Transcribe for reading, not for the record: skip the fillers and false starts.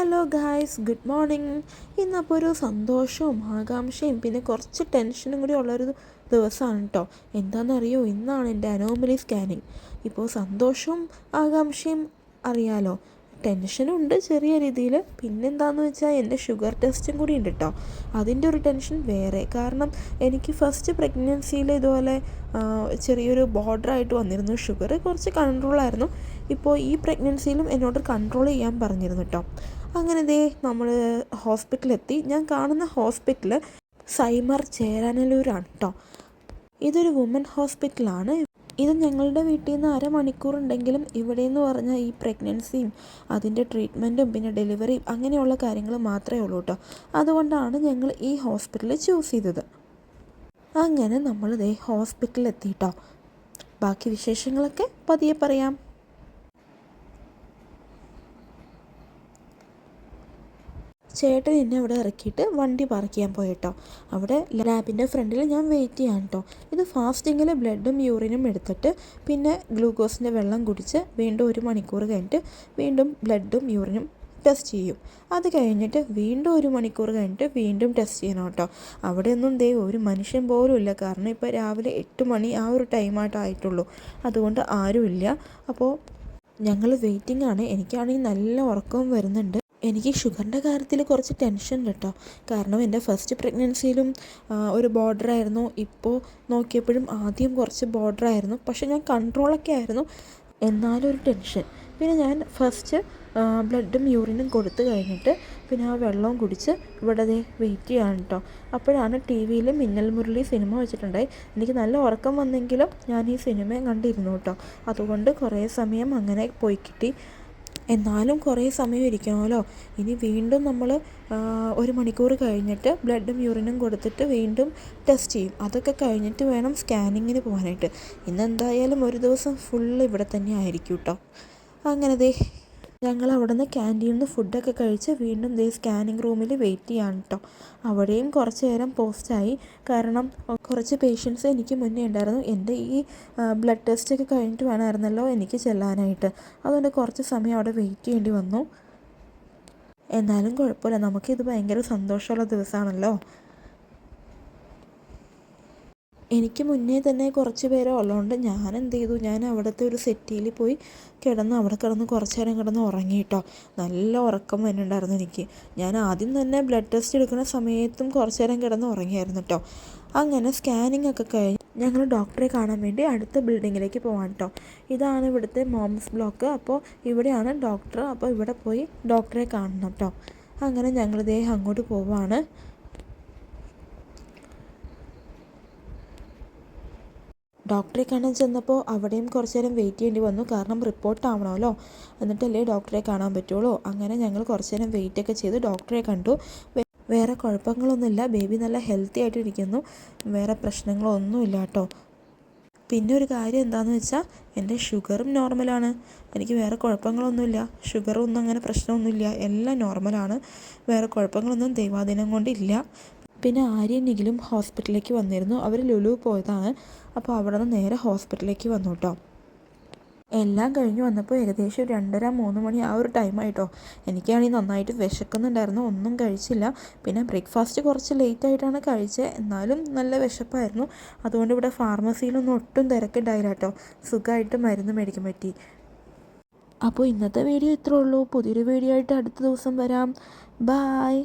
Hello guys, good morning. ഇന്നപ്പോൾ ഒരു സന്തോഷവും ആകാംക്ഷയും പിന്നെ കുറച്ച് ടെൻഷനും കൂടി ഉള്ളൊരു ദിവസമാണ് കേട്ടോ. എന്താണെന്നറിയോ, ഇന്നാണ് എൻ്റെ അനോമലി സ്കാനിങ്. ഇപ്പോൾ സന്തോഷവും ആകാംക്ഷയും അറിയാലോ, ടെൻഷനും ഉണ്ട് ചെറിയ രീതിയിൽ. പിന്നെന്താണെന്ന് വെച്ചാൽ എൻ്റെ ഷുഗർ ടെസ്റ്റും കൂടി ഉണ്ട് കേട്ടോ. അതിൻ്റെ ഒരു ടെൻഷൻ വേറെ. കാരണം എനിക്ക് ഫസ്റ്റ് പ്രഗ്നൻസിയിൽ ഇതുപോലെ ചെറിയൊരു ബോർഡറായിട്ട് വന്നിരുന്നു. ഷുഗർ കുറച്ച് കൺട്രോളായിരുന്നു. ഇപ്പോൾ ഈ പ്രഗ്നൻസിയിലും എന്നോട് കൺട്രോൾ ചെയ്യാൻ പറഞ്ഞിരുന്നു കേട്ടോ. അങ്ങനെ നമ്മൾ ഹോസ്പിറ്റലെത്തി. ഞാൻ കാണുന്ന ഹോസ്പിറ്റൽ സൈമർ ചേരാനല്ലൂരാണ് കേട്ടോ. ഇതൊരു വുമൻ ഹോസ്പിറ്റലാണ്. ഇത് ഞങ്ങളുടെ വീട്ടിൽ നിന്ന് അരമണിക്കൂറുണ്ടെങ്കിലും ഇവിടെ എന്ന് പറഞ്ഞാൽ ഈ പ്രഗ്നൻസിയും അതിൻ്റെ ട്രീറ്റ്മെൻറ്റും പിന്നെ ഡെലിവറിയും അങ്ങനെയുള്ള കാര്യങ്ങൾ മാത്രമേ ഉള്ളൂ കേട്ടോ. അതുകൊണ്ടാണ് ഞങ്ങൾ ഈ ഹോസ്പിറ്റൽ ചൂസ് ചെയ്തത്. അങ്ങനെ നമ്മൾ ഹോസ്പിറ്റലിൽ എത്തിയിട്ടോ. ബാക്കി വിശേഷങ്ങളൊക്കെ പതിയെ പറയാം. ചേട്ടൻ എന്നെ അവിടെ ഇറക്കിയിട്ട് വണ്ടി പാർക്ക് ചെയ്യാൻ പോയിട്ടോ. അവിടെ ലാബിൻ്റെ ഫ്രണ്ടിൽ ഞാൻ വെയിറ്റ് ചെയ്യാൻ കേട്ടോ. ഇത് ഫാസ്റ്റിങ്ങിൽ ബ്ലഡും യൂറിനും എടുത്തിട്ട് പിന്നെ ഗ്ലൂക്കോസിൻ്റെ വെള്ളം കുടിച്ച് വീണ്ടും 1 മണിക്കൂർ കഴിഞ്ഞിട്ട് വീണ്ടും ബ്ലഡും യൂറിനും ടെസ്റ്റ് ചെയ്യും. അത് കഴിഞ്ഞിട്ട് വീണ്ടും 1 മണിക്കൂർ കഴിഞ്ഞിട്ട് വീണ്ടും ടെസ്റ്റ് ചെയ്യണം കേട്ടോ. അവിടെയൊന്നും ഒരു മനുഷ്യൻ പോലും ഇല്ല. കാരണം ഇപ്പോൾ രാവിലെ 8 മണി ആ ഒരു ടൈമായിട്ടായിട്ടുള്ളൂ. അതുകൊണ്ട് ആരുമില്ല. അപ്പോൾ ഞങ്ങൾ വെയിറ്റിംഗ് ആണ്. എനിക്കാണെങ്കിൽ നല്ല ഉറക്കവും വരുന്നുണ്ട്. എനിക്ക് ഷുഗറിൻ്റെ കാര്യത്തിൽ കുറച്ച് ടെൻഷൻ ഉണ്ട് കേട്ടോ. കാരണം എൻ്റെ ഫസ്റ്റ് പ്രഗ്നൻസിയിലും ഒരു ബോർഡറായിരുന്നു. ഇപ്പോൾ നോക്കിയപ്പോഴും ആദ്യം കുറച്ച് ബോർഡറായിരുന്നു. പക്ഷേ ഞാൻ കൺട്രോളൊക്കെ ആയിരുന്നു, എന്നാലും ഒരു ടെൻഷൻ. പിന്നെ ഞാൻ ഫസ്റ്റ് ബ്ലഡും യൂറിനും കൊടുത്തു കഴിഞ്ഞിട്ട് പിന്നെ ആ വെള്ളവും കുടിച്ച് ഇവിടെ വെയിറ്റ് ചെയ്യാണ് കേട്ടോ. അപ്പോഴാണ് ടി വിയിൽ മിന്നൽ മുരളി സിനിമ വെച്ചിട്ടുണ്ടായി. എനിക്ക് നല്ല ഉറക്കം വന്നെങ്കിലും ഞാൻ ഈ സിനിമയും കണ്ടിരുന്നു കേട്ടോ. അതുകൊണ്ട് കുറേ സമയം അങ്ങനെ പോയി കിട്ടി. എന്നാലും കുറേ സമയം ഇരിക്കണമല്ലോ. ഇനി വീണ്ടും നമ്മൾ 1 മണിക്കൂർ കഴിഞ്ഞിട്ട് ബ്ലഡും യൂറിനും കൊടുത്തിട്ട് വീണ്ടും ടെസ്റ്റ് ചെയ്യും. അതൊക്കെ കഴിഞ്ഞിട്ട് വേണം സ്കാനിങ്ങിന് പോകാനായിട്ട്. ഇന്നെന്തായാലും ഒരു ദിവസം ഫുള്ള് ഇവിടെ തന്നെ ആയിരിക്കും കേട്ടോ. അങ്ങനെ ഞങ്ങൾ അവിടെ നിന്ന് ക്യാൻറ്റീനിൽ നിന്ന് ഫുഡൊക്കെ കഴിച്ച് വീണ്ടും സ്കാനിങ് റൂമിൽ വെയിറ്റ് ചെയ്യാണ് കേട്ടോ. അവിടെയും കുറച്ച് നേരം പോസ്റ്റായി. കാരണം കുറച്ച് പേഷ്യൻസ് എനിക്ക് മുന്നേ ഉണ്ടായിരുന്നു. എൻ്റെ ഈ ബ്ലഡ് ടെസ്റ്റൊക്കെ കഴിഞ്ഞിട്ട് വേണമായിരുന്നല്ലോ എനിക്ക് ചെല്ലാനായിട്ട്. അതുകൊണ്ട് കുറച്ച് സമയം അവിടെ വെയിറ്റ് ചെയ്യേണ്ടി വന്നു. എന്നാലും കുഴപ്പമില്ല, നമുക്കിത് ഭയങ്കര സന്തോഷമുള്ള ദിവസമാണല്ലോ. എനിക്ക് മുന്നേ തന്നെ കുറച്ച് പേരെ ഉള്ളതുകൊണ്ട് ഞാൻ എന്ത് ചെയ്തു, ഞാൻ അവിടുത്തെ ഒരു സെറ്റിയിൽ പോയി അവിടെ കിടന്ന് കുറച്ച് നേരം കിടന്ന് ഉറങ്ങി കേട്ടോ. നല്ല ഉറക്കം വരുന്നുണ്ടായിരുന്നു എനിക്ക്. ഞാൻ ആദ്യം തന്നെ ബ്ലഡ് ടെസ്റ്റ് എടുക്കുന്ന സമയത്തും കുറച്ച് നേരം കിടന്ന് ഉറങ്ങിയായിരുന്നു കേട്ടോ. അങ്ങനെ സ്കാനിങ് ഒക്കെ കഴിഞ്ഞ് ഞങ്ങൾ ഡോക്ടറെ കാണാൻ വേണ്ടി അടുത്ത ബിൽഡിങ്ങിലേക്ക് പോകാൻ കേട്ടോ. ഇതാണ് ഇവിടുത്തെ മോംസ് ബ്ലോക്ക്. അപ്പോൾ ഇവിടെയാണ് ഡോക്ടർ. അപ്പോൾ ഇവിടെ പോയി ഡോക്ടറെ കാണണം കേട്ടോ. അങ്ങനെ ഞങ്ങൾ അങ്ങോട്ട് പോവാണ്. ഡോക്ടറെ കാണാൻ ചെന്നപ്പോൾ അവിടെയും കുറച്ച് നേരം വെയിറ്റ് ചെയ്യേണ്ടി വന്നു. കാരണം റിപ്പോർട്ട് ആവണമല്ലോ, എന്നിട്ടല്ലേ ഡോക്ടറെ കാണാൻ പറ്റുള്ളൂ. അങ്ങനെ ഞങ്ങൾ കുറച്ച് നേരം വെയിറ്റൊക്കെ ചെയ്ത് ഡോക്ടറെ കണ്ടു. വേറെ കുഴപ്പങ്ങളൊന്നുമില്ല. ബേബി നല്ല ഹെൽത്തി ആയിട്ടിരിക്കുന്നു. വേറെ പ്രശ്നങ്ങളൊന്നുമില്ല കേട്ടോ. പിന്നെ ഒരു കാര്യം എന്താണെന്ന് വെച്ചാൽ എൻ്റെ ഷുഗറും നോർമലാണ്. എനിക്ക് വേറെ കുഴപ്പങ്ങളൊന്നുമില്ല. ഷുഗറൊന്നും അങ്ങനെ പ്രശ്നമൊന്നുമില്ല. എല്ലാം നോർമലാണ്. വേറെ കുഴപ്പങ്ങളൊന്നും ദൈവാധീനം കൊണ്ടില്ല. പിന്നെ ആര്യനെങ്കിലും ഹോസ്പിറ്റലിലേക്ക് വന്നിരുന്നു. അവർ ലുലു പോയതാണ്. അപ്പോൾ അവിടെ നിന്ന് നേരെ ഹോസ്പിറ്റലിലേക്ക് വന്നു കേട്ടോ. എല്ലാം കഴിഞ്ഞ് വന്നപ്പോൾ ഏകദേശം 2:30-3 മണി ആ ഒരു ടൈമായിട്ടോ. എനിക്കാണെങ്കിൽ നന്നായിട്ട് വിശക്കുന്നുണ്ടായിരുന്നു. ഒന്നും കഴിച്ചില്ല. പിന്നെ ബ്രേക്ക്ഫാസ്റ്റ് കുറച്ച് ലേറ്റായിട്ടാണ് കഴിച്ചത്. എന്നാലും നല്ല വിശപ്പായിരുന്നു. അതുകൊണ്ട് ഇവിടെ ഫാർമസിയിലൊന്നും ഒട്ടും തിരക്കുണ്ടായില്ല കേട്ടോ. സുഖമായിട്ട് മരുന്ന് മേടിക്കാൻ പറ്റി. അപ്പോൾ ഇന്നത്തെ വീഡിയോ ഇത്രേ ഉള്ളൂ. പുതിയൊരു വീഡിയോ ആയിട്ട് അടുത്ത ദിവസം വരാം. ബായ്.